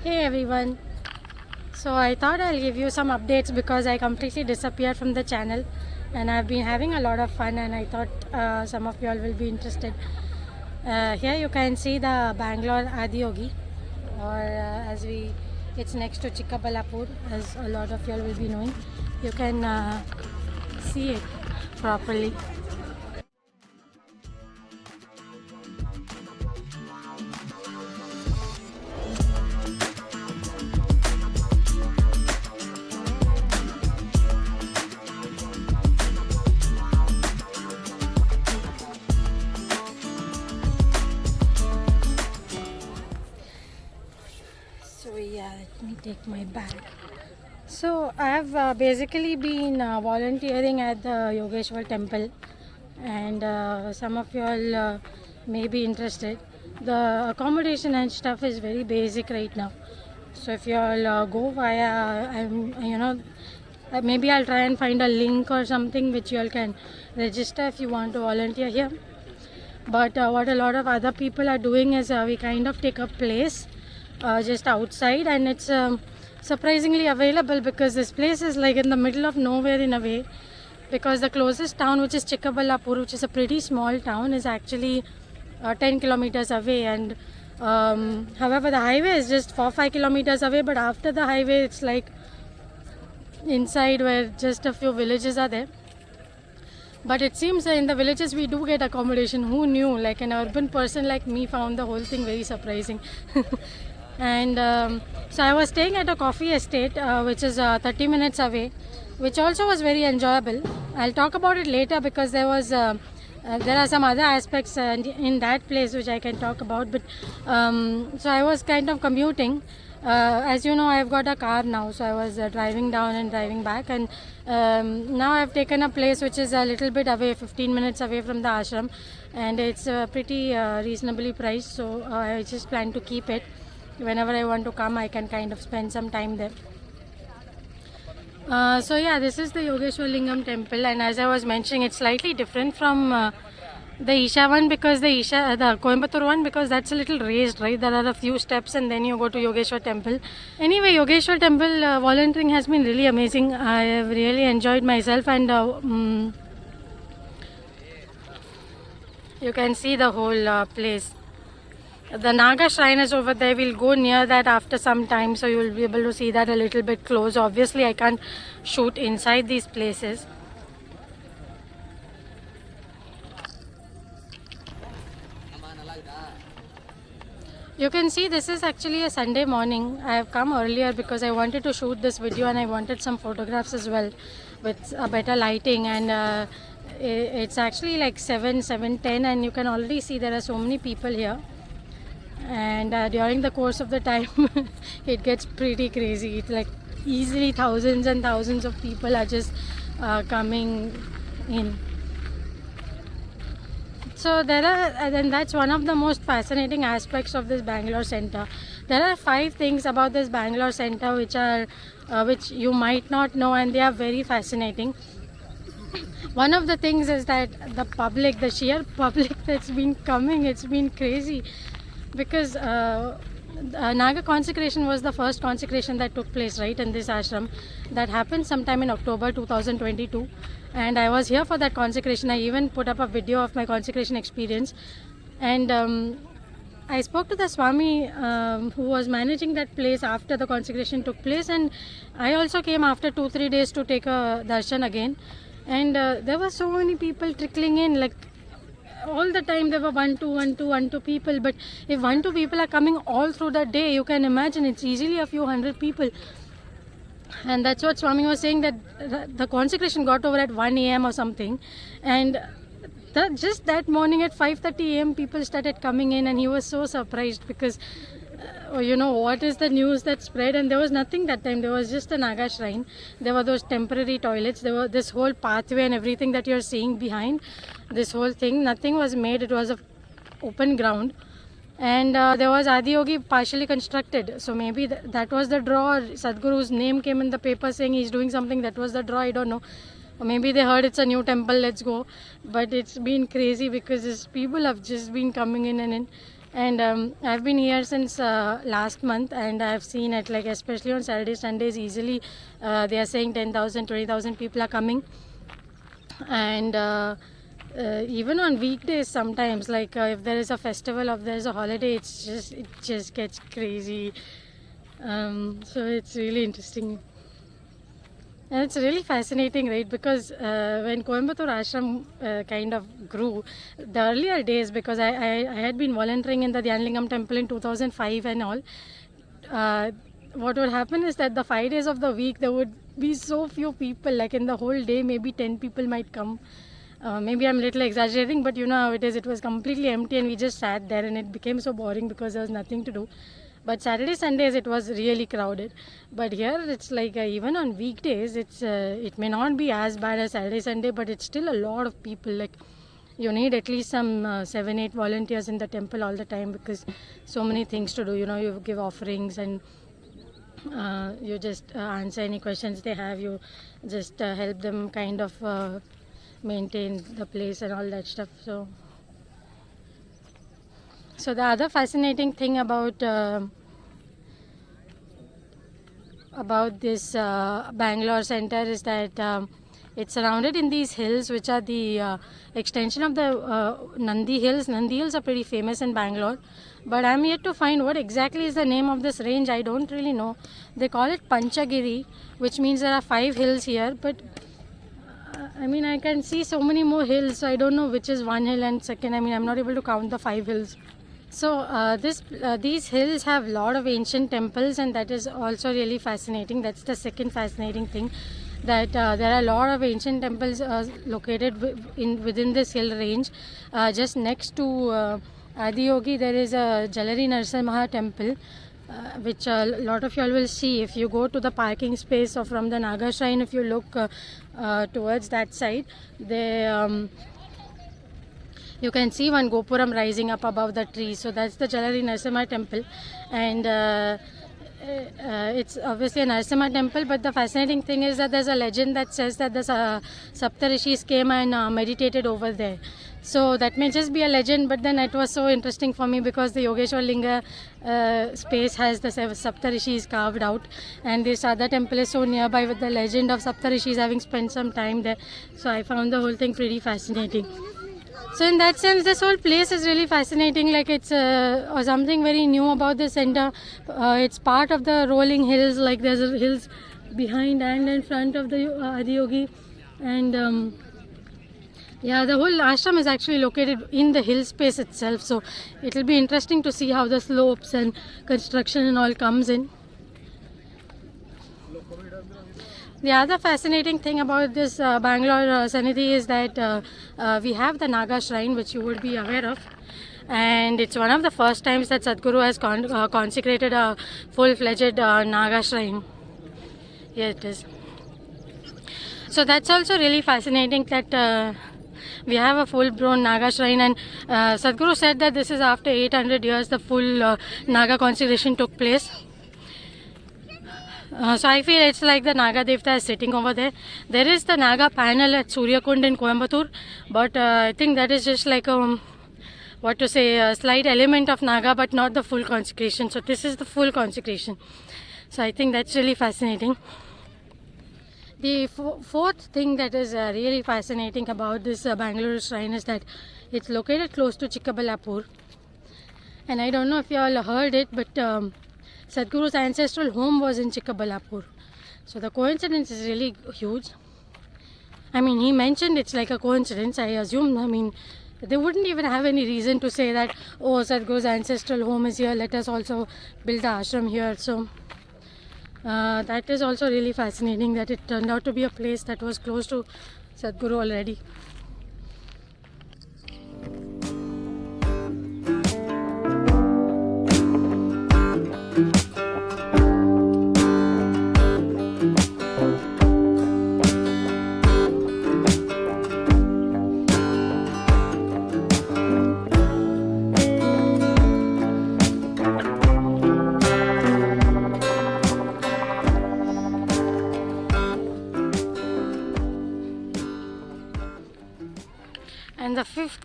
Hey everyone, so I thought I'll give you some updates because I completely disappeared from the channel and I've been having a lot of fun and I thought some of you all will be interested. Here you can see the Bangalore Adiyogi, or it's next to Chikkaballapur, as a lot of you all will be knowing. You can see it properly. So yeah, let me take my bag. So I have basically been volunteering at the Yogeshwar temple, and some of you all may be interested. The accommodation and stuff is very basic right now. So if you all go via, maybe I'll try and find a link or something which you all can register if you want to volunteer here. But what a lot of other people are doing is we kind of take a place just outside, and it's surprisingly available because this place is like in the middle of nowhere in a way, because the closest town, which is Chikkaballapur, which is a pretty small town, is actually 10 kilometers away, and however the highway is just 4-5 kilometers away, but after the highway it's like inside where just a few villages are there. But it seems that in the villages we do get accommodation. Who knew? Like an urban person like me found the whole thing very surprising. And so I was staying at a coffee estate which is 30 minutes away, which also was very enjoyable. I'll talk about it later because there are some other aspects in that place which I can talk about. But so I was kind of commuting. As you know, I've got a car now, so I was driving down and driving back, and now I've taken a place which is a little bit away, 15 minutes away from the ashram, and it's pretty reasonably priced, so I just plan to keep it. Whenever I want to come, I can kind of spend some time there. So yeah, this is the Yogeshwar Lingam temple, and as I was mentioning, it's slightly different from the Isha one, because the Coimbatore one, because that's a little raised, right? There are a few steps and then you go to Yogeshwar temple. Anyway, Yogeshwar temple volunteering has been really amazing. I have really enjoyed myself, and you can see the whole place. The Naga shrine is over there. We'll go near that after some time, so you will be able to see that a little bit close. Obviously, I can't shoot inside these places. You can see this is actually a Sunday morning. I have come earlier because I wanted to shoot this video and I wanted some photographs as well with a better lighting, and it's actually like 7:10, and you can already see there are so many people here, and during the course of the time it gets pretty crazy. It's like easily thousands and thousands of people are just coming in. So and that's one of the most fascinating aspects of this Bangalore center. There are 5 things about this Bangalore center which you might not know, and they are very fascinating. One of the things is that the sheer public that's been coming, it's been crazy, because Naga consecration was the first consecration that took place right in this ashram. That happened sometime in October 2022, and I was here for that consecration. I even put up a video of my consecration experience, and I spoke to the Swami who was managing that place after the consecration took place, and I also came after 2-3 days to take a darshan again, and there were so many people trickling in, like all the time there were 1-2 people. But if 1-2 people are coming all through the day, you can imagine it's easily a few hundred people. And that's what Swami was saying, that the consecration got over at 1 a.m. or something, and just that morning at 5:30 a.m. people started coming in, and he was so surprised because what is the news that spread, and there was nothing that time. There was just a Naga shrine. There were those temporary toilets. There were this whole pathway and everything that you're seeing behind this whole thing. Nothing was made. It was a open ground, and there was Adiyogi partially constructed. So maybe that was the draw. Sadhguru's name came in the paper saying he's doing something. That was the draw. I don't know. Or maybe they heard it's a new temple, let's go. But it's been crazy because people have just been coming in and in. And I've been here since last month, and I've seen it, like especially on Saturdays, Sundays, easily they are saying 10,000, 20,000 people are coming. And even on weekdays sometimes, like if there is a festival or if there is a holiday, it just gets crazy. So it's really interesting. And it's really fascinating, right? Because when Coimbatore Ashram kind of grew, the earlier days, because I had been volunteering in the Dhyanlingam temple in 2005 and all, what would happen is that the 5 days of the week, there would be so few people, like in the whole day, maybe 10 people might come. Maybe I'm a little exaggerating, but you know how it is. It was completely empty and we just sat there and it became so boring because there was nothing to do. But Saturday, Sundays, it was really crowded. But here, it's like even on weekdays, it may not be as bad as Saturday, Sunday, but it's still a lot of people. Like you need at least some 7, 8 volunteers in the temple all the time because so many things to do. You know, you give offerings and you just answer any questions they have. You just help them kind of maintain the place and all that stuff. So the other fascinating thing about this Bangalore center is that it's surrounded in these hills, which are the extension of the Nandi Hills. Nandi Hills are pretty famous in Bangalore, but I'm yet to find what exactly is the name of this range. I don't really know. They call it Panchagiri, which means there are 5 hills here, but I mean, I can see so many more hills, so I don't know which is one hill and second. I mean, I'm not able to count the 5 hills. So these hills have a lot of ancient temples, and that is also really fascinating. That's the second fascinating thing, that there are a lot of ancient temples located within this hill range. Just next to Adiyogi, there is a Jalari Narasimha temple, which a lot of you all will see if you go to the parking space or from the Naga shrine. If you look towards that side, you can see one Gopuram rising up above the tree. So that's the Jalari Narasimha temple, and it's obviously a Narasimha temple. But the fascinating thing is that there's a legend that says that the Saptarshis came and meditated over there. So that may just be a legend, but then it was so interesting for me because the Yogeshwar Linga space has the Saptarishis carved out, and this other temple is so nearby with the legend of Saptarishis having spent some time there. So I found the whole thing pretty fascinating. So in that sense, this whole place is really fascinating. Like it's something very new about the center. It's part of the rolling hills. Like there's hills behind and in front of the Adiyogi, and yeah, the whole ashram is actually located in the hill space itself. So it will be interesting to see how the slopes and construction and all comes in. The other fascinating thing about this Bangalore Sanidhi is that we have the Naga shrine, which you would be aware of, and it's one of the first times that Sadhguru has consecrated a full-fledged Naga shrine. Here it is. So that's also really fascinating that we have a full-blown Naga shrine, and Sadhguru said that this is after 800 years the full Naga consecration took place. So I feel it's like the Naga Devta is sitting over there. There is the Naga panel at Suryakund in Coimbatore, but I think that is just like a slight element of Naga, but not the full consecration. So this is the full consecration. So I think that's really fascinating. The fourth thing that is really fascinating about this Bangalore shrine is that it's located close to Chikkaballapur. And I don't know if you all heard it, but Sadhguru's ancestral home was in Chikkaballapur. So the coincidence is really huge. I mean, he mentioned it's like a coincidence. I mean, they wouldn't even have any reason to say that, oh, Sadhguru's ancestral home is here, let us also build the ashram here. So that is also really fascinating that it turned out to be a place that was close to Sadhguru already.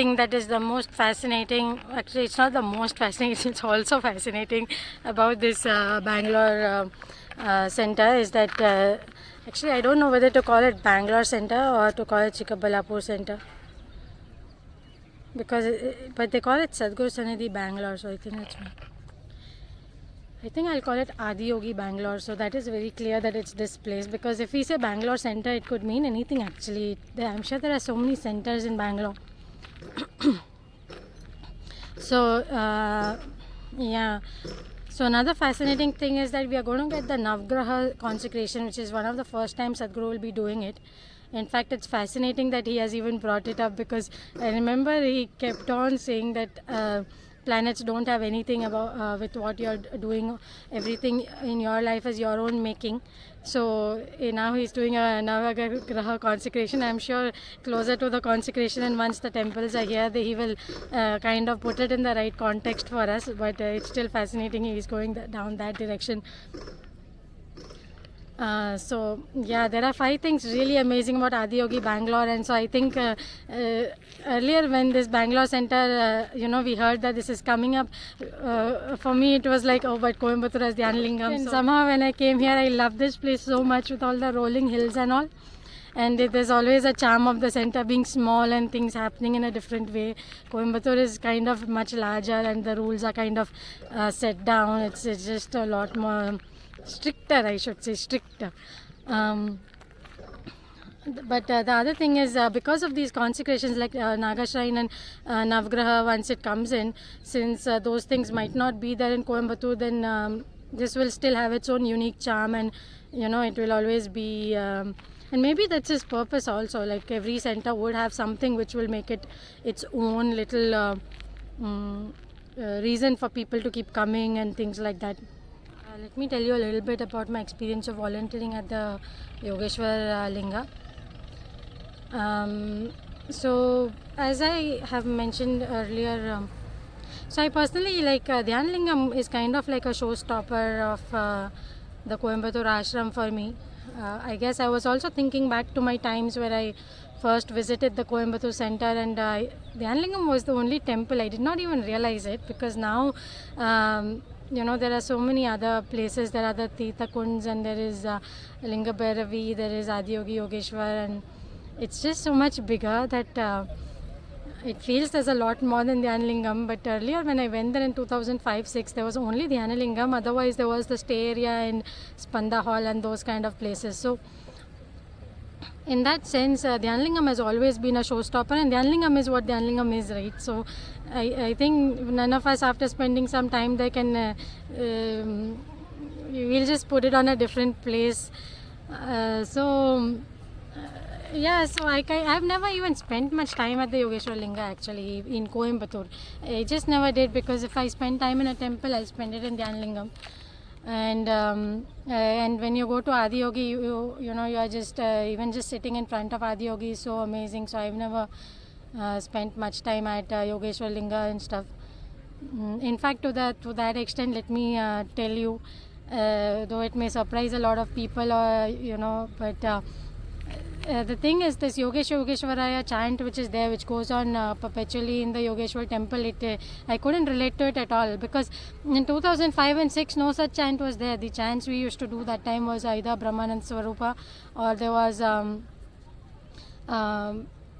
thing that is the most fascinating, actually it's not the most fascinating, it's also fascinating about this Bangalore center is that actually I don't know whether to call it Bangalore center or to call it Chikkaballapur center, because but they call it Sadhguru Sanidhi Bangalore, so I think that's fine. I think I'll call it Adiyogi Bangalore, so that is very clear that it's this place, because if we say Bangalore center, it could mean anything actually. I'm sure there are so many centers in Bangalore. So yeah, so another fascinating thing is that we are going to get the Navgraha consecration, which is one of the first time Sadhguru will be doing it. In fact, it's fascinating that he has even brought it up, because I remember he kept on saying that planets don't have anything about with what you're doing. Everything in your life is your own making. So now he's doing a Navgraha consecration. I'm sure closer to the consecration, and once the temples are here, he will kind of put it in the right context for us. But it's still fascinating. He's going down that direction. So yeah, there are 5 things really amazing about Adiyogi Bangalore, and so I think earlier when this Bangalore center, we heard that this is coming up, for me it was like, oh, but Coimbatore has Dhyanlingam. And somehow when I came here, I love this place so much with all the rolling hills and all. And there's always a charm of the center being small and things happening in a different way. Coimbatore is kind of much larger and the rules are kind of set down. It's just a lot more stricter, I should say, stricter. But the other thing is because of these consecrations like Naga Shrine and Navgraha, once it comes in, since those things might not be there in Coimbatore, then this will still have its own unique charm, and it will always be and maybe that's his purpose also, like every center would have something which will make it its own little reason for people to keep coming and things like that. Let me tell you a little bit about my experience of volunteering at the Yogeshwar Linga. So as I have mentioned earlier, so I personally like Dhyanlingam is kind of like a showstopper of the Coimbatore ashram for me. I guess I was also thinking back to my times where I first visited the Coimbatore center, and Dhyanlingam was the only temple. I did not even realize it, because now there are so many other places. There are the Tirtha Kunds, and there is Linga Bhairavi, there is Adiyogi Yogeshwar, and it's just so much bigger that it feels there's a lot more than Dhyanlingam. But earlier when I went there in 2005-06, there was only Dhyanlingam. Otherwise there was the stay area and Spanda Hall and those kind of places. So in that sense, Dhyanlingam has always been a showstopper, and Dhyanlingam is what Dhyanlingam is, right? So I think none of us, after spending some time there, can we'll just put it on a different place. Yeah, so I've never even spent much time at the Yogeshwar Linga actually in Coimbatore. I just never did, because if I spend time in a temple, I'll spend it in Dhyanlingam. And when you go to Adiyogi, you are just even just sitting in front of Adiyogi is so amazing. So I've never spent much time at Yogeshwar Linga and stuff. In fact, to that extent, let me tell you, though it may surprise a lot of people, but the thing is, this Yogeshwaraya chant which is there, which goes on perpetually in the Yogeshwar temple, I couldn't relate to it at all, because in 2005 and 6 no such chant was there. The chants we used to do that time was either Brahmanand Swarupa, or there was Om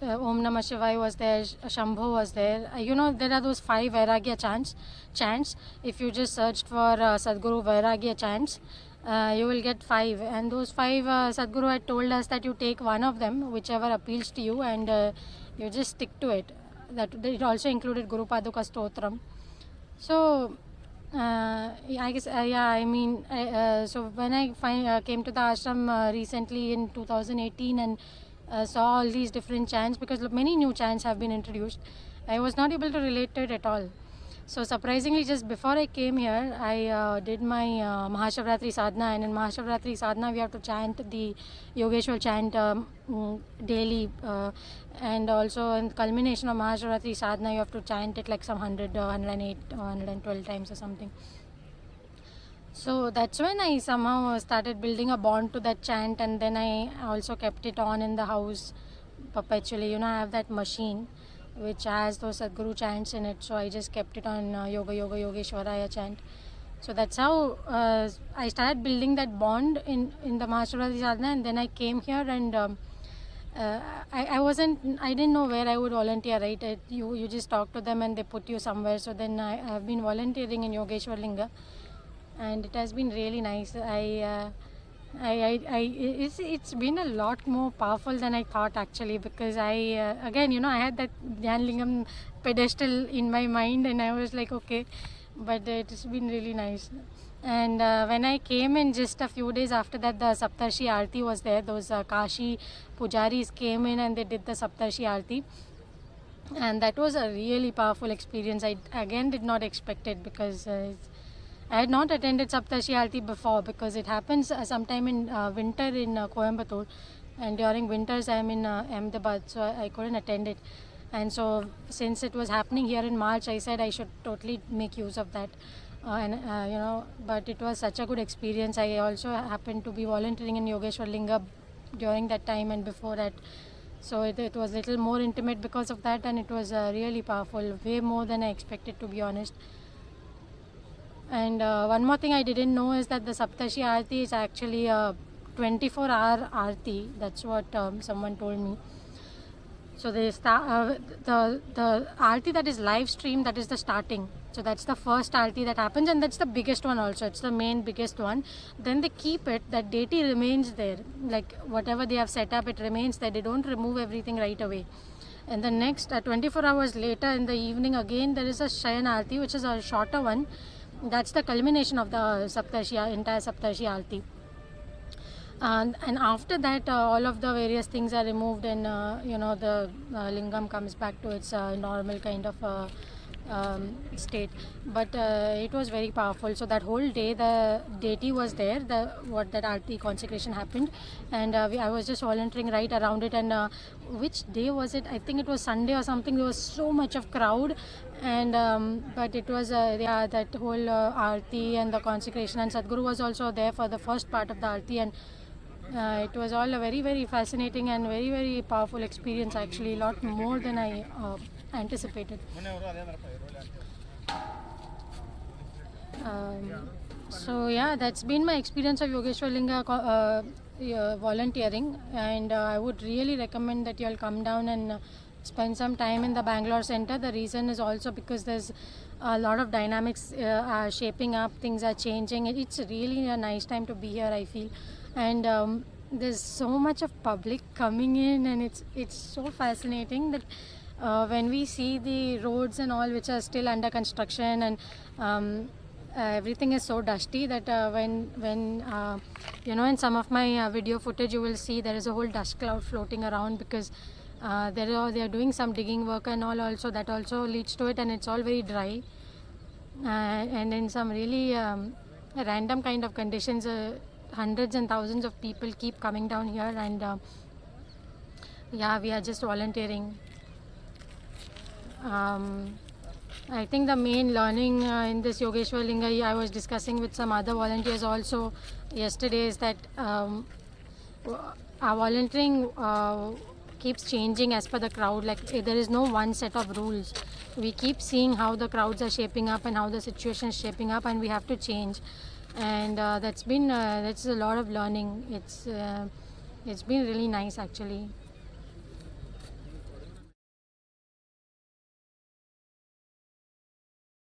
Namah Shivaya was there, Shambho was there. There are those 5 Vairagya chants. If you just searched for Sadhguru Vairagya chants, you will get 5, and those 5 Sadhguru had told us that you take one of them, whichever appeals to you, and you just stick to it. That it also included Guru Paduka Stotram. So I guess so when I came to the ashram recently in 2018 and saw all these different chants, because many new chants have been introduced, I was not able to relate to it at all. So surprisingly, just before I came here, I did my Mahashivratri sadhana, and in Mahashivratri sadhana we have to chant the Yogeshwar chant daily, and also in culmination of Mahashivratri sadhana you have to chant it like some 100 108 or 112 times or something. So that's when I somehow started building a bond to that chant, and then I also kept it on in the house perpetually. I have that machine. which has those Sadhguru chants in it. So I just kept it on Yoga Yoga Yogeshwaraya chant. So that's how I started building that bond in the Mahashivratri sadhana, and then I came here and I didn't know where I would volunteer, right? You just talk to them and they put you somewhere. So then I've been volunteering in Yogeshwar Linga, and it has been really nice. It's been a lot more powerful than I thought, actually, because again, I had that Dhyan Lingam pedestal in my mind, and I was like, okay, but it's been really nice. And when I came in, just a few days after that, the Saptarshi Aarti was there. Those Kashi Pujaris came in and they did the Saptarshi Aarti, and that was a really powerful experience. I again did not expect it, because I had not attended Saptarshi Aarti before, because it happens sometime in winter in Coimbatore, and during winters I am in Ahmedabad, so I couldn't attend it. And so since it was happening here in March, I said I should totally make use of that. But it was such a good experience. I also happened to be volunteering in Yogeshwar Linga during that time and before that. So it was a little more intimate because of that, and it was really powerful, way more than I expected, to be honest. And one more thing I didn't know is that the Saptarshi Aarti is actually a 24-hour Aarti. That's what someone told me. So the Aarti that is live streamed, that is the starting. So that's the first Aarti that happens, and that's the biggest one also. It's the main biggest one. Then they keep it, that deity remains there. Like whatever they have set up, it remains there. They don't remove everything right away. And the next 24 hours later in the evening, again there is a Shayan Aarti, which is a shorter one. That's the culmination of the entire Saptarshi Aarti. And after that, all of the various things are removed, and the lingam comes back to its normal kind of state. But it was very powerful. So that whole day the deity was there, that Aarti consecration happened, and I was just volunteering right around it. And which day was it? I think it was Sunday or something. There was so much of crowd, and but it was that whole Aarti and the consecration, and Sadhguru was also there for the first part of the Aarti, and it was all a very, very fascinating and very, very powerful experience, actually, a lot more than I anticipated. So yeah, that's been my experience of Yogeshwar Linga volunteering, and I would really recommend that you all come down and spend some time in the Bangalore center. The reason is also because there's a lot of dynamics are shaping up, things are changing. It's really a nice time to be here, I feel. And there's so much of public coming in, and it's so fascinating that when we see the roads and all, which are still under construction, and everything is so dusty that when in some of my video footage, you will see there is a whole dust cloud floating around, because they are doing some digging work and all also. That also leads to it, and it's all very dry, and in some really random kind of conditions. Hundreds and thousands of people keep coming down here, and we are just volunteering. I think the main learning in this Yogeshwar Linga, I was discussing with some other volunteers also yesterday, is that our volunteering keeps changing as per the crowd. Like there is no one set of rules. We keep seeing how the crowds are shaping up and how the situation is shaping up, and we have to change. And that's a lot of learning. It's been really nice, actually.